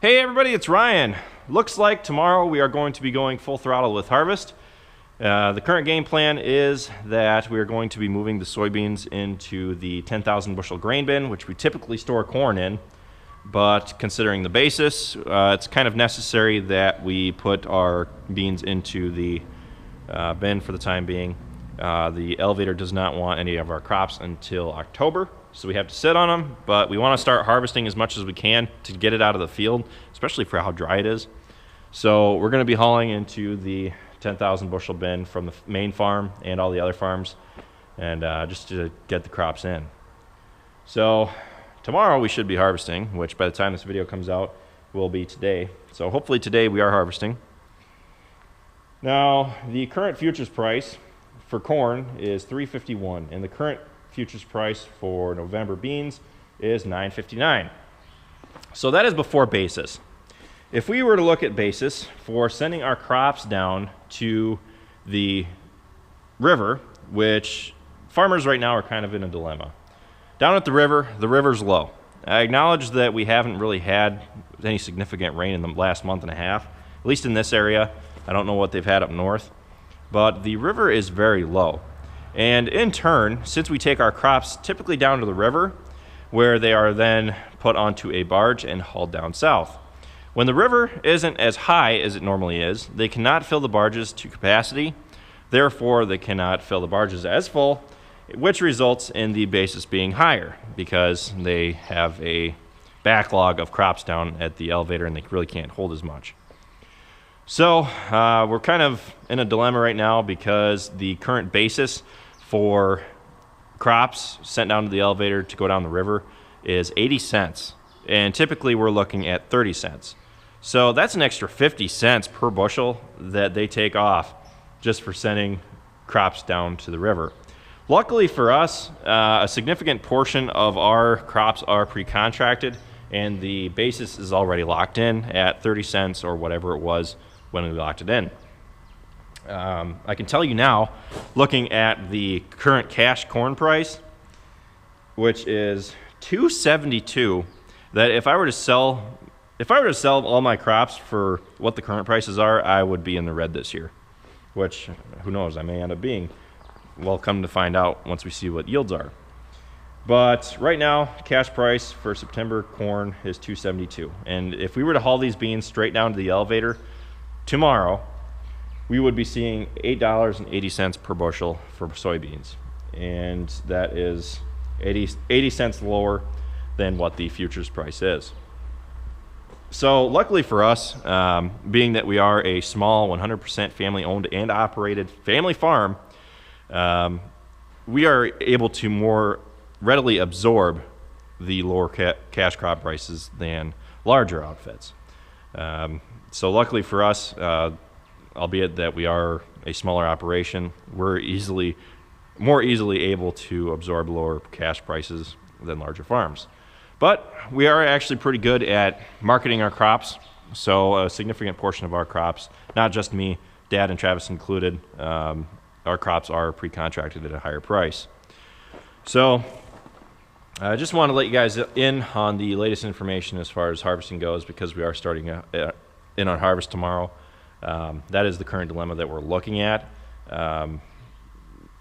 Hey everybody, it's Ryan. Looks like tomorrow we are going to be going full throttle with harvest. The current game plan is that we are going to be moving the soybeans into the 10,000 bushel grain bin, which we typically store corn in. But considering the basis, it's kind of necessary that we put our beans into the bin for the time being. The elevator does not want any of our crops until October, so we have to sit on them, but we want to start harvesting as much as we can to get it out of the field, especially for how dry it is. So we're going to be hauling into the 10,000 bushel bin from the main farm and all the other farms, and just to get the crops in. So tomorrow we should be harvesting, which by the time this video comes out will be today. So hopefully today we are harvesting. Now the current futures price for corn is $3.51, and the current futures price for November beans is $9.59. So that is before basis. If we were to look at basis for sending our crops down to the river, which farmers right now are kind of in a dilemma. Down at the river's low. I acknowledge that we haven't really had any significant rain in the last month and a half, at least in this area. I don't know what they've had up north, but the river is very low. And in turn, since we take our crops typically down to the river, where they are then put onto a barge and hauled down south. When the river isn't as high as it normally is, they cannot fill the barges to capacity. Therefore, they cannot fill the barges as full, which results in the basis being higher because they have a backlog of crops down at the elevator and they really can't hold as much. So we're kind of in a dilemma right now because the current basis for crops sent down to the elevator to go down the river is 80 cents. And typically we're looking at 30 cents. So that's an extra 50 cents per bushel that they take off just for sending crops down to the river. Luckily for us, a significant portion of our crops are pre-contracted and the basis is already locked in at 30 cents or whatever it was when we locked it in. I can tell you now, looking at the current cash corn price, which is $2.72, that if I were to sell all my crops for what the current prices are, I would be in the red this year. Which, who knows, I may end up being. We'll come to find out once we see what yields are. But right now, cash price for September corn is $2.72. And if we were to haul these beans straight down to the elevator tomorrow, we would be seeing $8.80 per bushel for soybeans. And that is 80 cents lower than what the futures price is. So luckily for us, being that we are a small 100% family owned and operated family farm, we are able to more readily absorb the lower cash crop prices than larger outfits. So luckily for us, albeit that we are a smaller operation, we're more easily able to absorb lower cash prices than larger farms. But we are actually pretty good at marketing our crops. So a significant portion of our crops, not just me, Dad and Travis included, our crops are pre-contracted at a higher price. So I just want to let you guys in on the latest information as far as harvesting goes because we are starting in on harvest tomorrow. That is the current dilemma that we're looking at.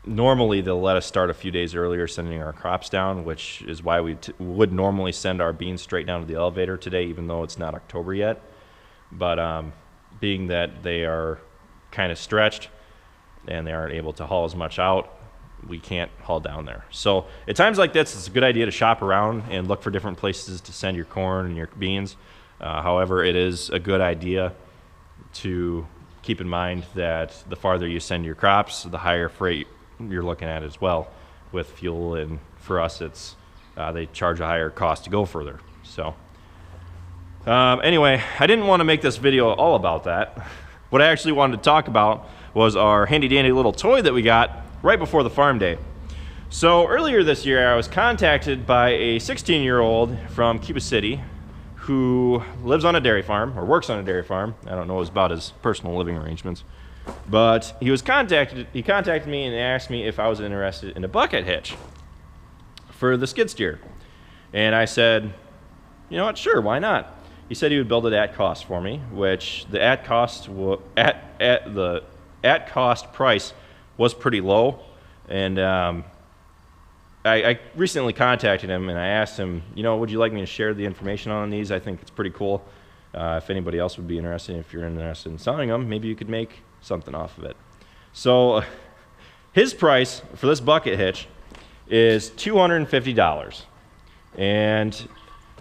Normally they'll let us start a few days earlier sending our crops down, which is why we would normally send our beans straight down to the elevator today, even though it's not October yet. But being that they are kind of stretched and they aren't able to haul as much out, we can't haul down there. So at times like this, it's a good idea to shop around and look for different places to send your corn and your beans. However, it is a good idea to keep in mind that the farther you send your crops, the higher freight you're looking at as well with fuel, and for us it's they charge a higher cost to go further. So anyway, I didn't want to make this video all about that. What I actually wanted to talk about was our handy dandy little toy that we got right before the farm day. So earlier this year I was contacted by a 16-year-old from Cuba City who lives on a dairy farm, or works on a dairy farm. I don't know about his personal living arrangements. But he contacted me and asked me if I was interested in a bucket hitch for the skid steer. And I said, you know what, sure, why not? he said he would build it at cost for me, which the at cost price was pretty low. And I recently contacted him and I asked him, you know, would you like me to share the information on these? I think it's pretty cool. If anybody else would be interested, if you're interested in selling them, maybe you could make something off of it. So his price for this bucket hitch is $250. And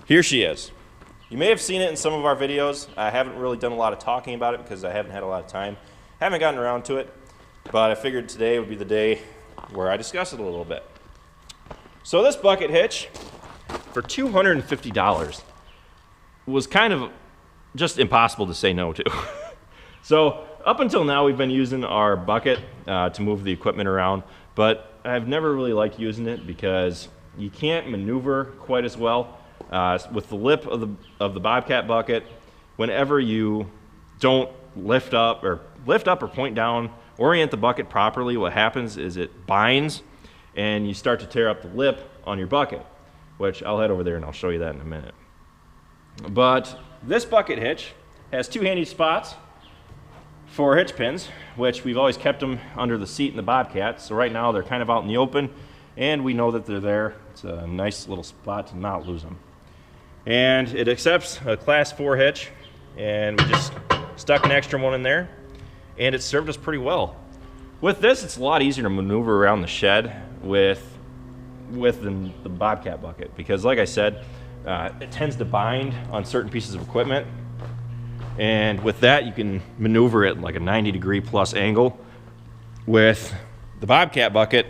here she is. You may have seen it in some of our videos. I haven't really done a lot of talking about it because I haven't had a lot of time. Haven't gotten around to it, but I figured today would be the day where I discuss it a little bit. So this bucket hitch for $250 was kind of just impossible to say no to. So up until now we've been using our bucket to move the equipment around, but I've never really liked using it because you can't maneuver quite as well with the lip of the Bobcat bucket. Whenever you don't lift up or point down, orient the bucket properly, what happens is it binds and you start to tear up the lip on your bucket, which I'll head over there and I'll show you that in a minute. But this bucket hitch has two handy spots for hitch pins, which we've always kept them under the seat in the Bobcat. So right now they're kind of out in the open and we know that they're there. It's a nice little spot to not lose them. And it accepts a class 4 hitch, and we just stuck an extra one in there and it served us pretty well. With this, it's a lot easier to maneuver around the shed with the Bobcat bucket because, like I said, it tends to bind on certain pieces of equipment, and with that you can maneuver it like a 90-degree plus angle. With the Bobcat bucket,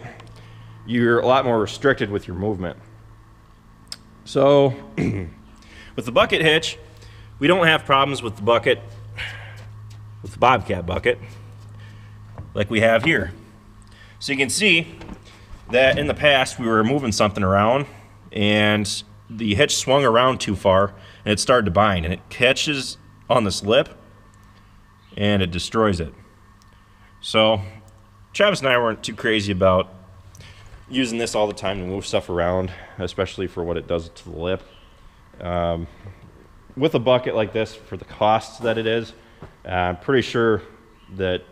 you're a lot more restricted with your movement. So with the bucket hitch, we don't have problems with the Bobcat bucket like we have here. So you can see that in the past we were moving something around and the hitch swung around too far and it started to bind, and it catches on this lip and it destroys it. So Travis and I weren't too crazy about using this all the time to move stuff around, especially for what it does to the lip. With a bucket like this, for the cost that it is, I'm pretty sure that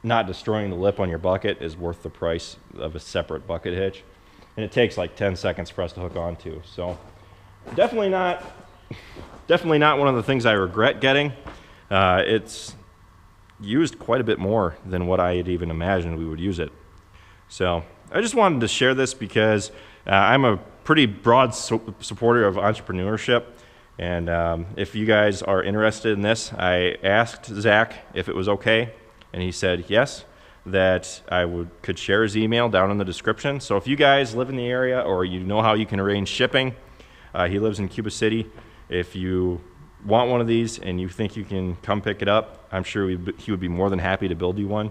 not destroying the lip on your bucket is worth the price of a separate bucket hitch. And it takes like 10 seconds for us to hook onto. So definitely not one of the things I regret getting. It's used quite a bit more than what I had even imagined we would use it. So I just wanted to share this because I'm a pretty broad supporter of entrepreneurship. And if you guys are interested in this, I asked Zach if it was okay, and he said yes, that I could share his email down in the description. So if you guys live in the area or you know how you can arrange shipping, he lives in Cuba City. If you want one of these and you think you can come pick it up, I'm sure he would be more than happy to build you one.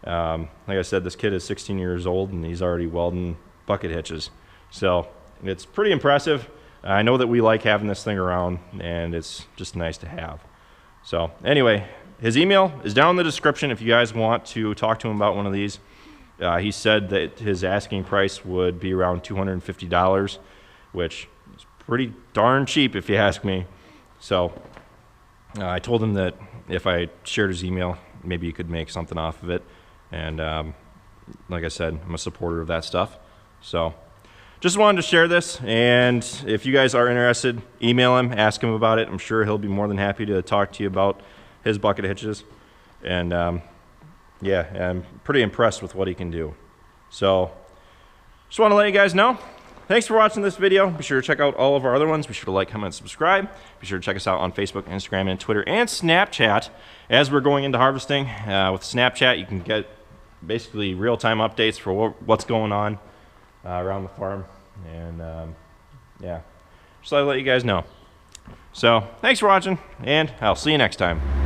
Like I said, this kid is 16 years old and he's already welding bucket hitches. So it's pretty impressive. I know that we like having this thing around, and it's just nice to have. So anyway, his email is down in the description if you guys want to talk to him about one of these. He said that his asking price would be around $250, which is pretty darn cheap if you ask me. So I told him that if I shared his email, maybe he could make something off of it. And like I said, I'm a supporter of that stuff. So just wanted to share this, and if you guys are interested, email him, ask him about it. I'm sure he'll be more than happy to talk to you about his bucket hitches. And yeah, I'm pretty impressed with what he can do. So just want to let you guys know. Thanks for watching this video. Be sure to check out all of our other ones. Be sure to like, comment, subscribe. Be sure to check us out on Facebook, Instagram, and Twitter, and Snapchat. As we're going into harvesting, with Snapchat, you can get basically real-time updates for what's going on around the farm. And yeah, just thought I'd let you guys know. So thanks for watching, and I'll see you next time.